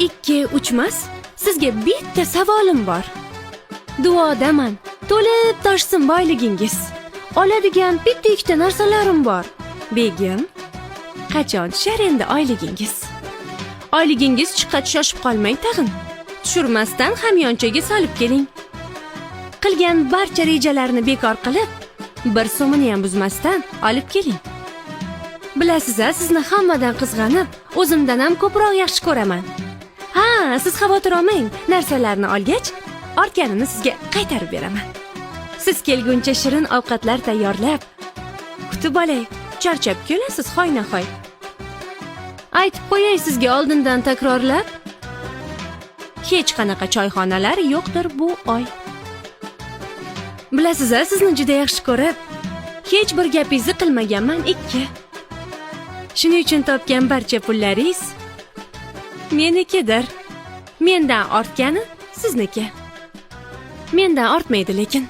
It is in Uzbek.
2, 3 emas, sizga bitta savolim bor. Duodaman, to'lib toshsin boyligingiz. Oladigan bitta ikkita narsalarim bor. Begim, qachon tushar endi oyligingiz? Oyligingiz chiqqach shoshib qolmang tag'in. Tushirmasdan hamyonchaga solib keling. Qilgan barcha rejalarni bekor qilib, bir so'mini ham buzmasdan olib keling. Bilasiz-a, sizni hammadan qizg'anib, o'zimdan ham ko'proq yaxshi ko'raman. Ha, siz xavotir olmang, narsalarni olgach, ortganini sizga qaytarib beraman. Siz kelguncha shirin ovqatlar tayyorlab, kutib olay. Charchab kelasiz hoynahoy. Aytib qo'yay sizga oldindan takrorlab, hech qanaqa choyxonalar yo'qdir bu oy. Bilasiz-a, sizni juda yaxshi ko'rib, hech bir gapingizni qilmaganman 2. Shuning uchun topgan barcha pullaringiz menikidir. Mendan ortgani sizniki. Mendan ortmaydi lekin.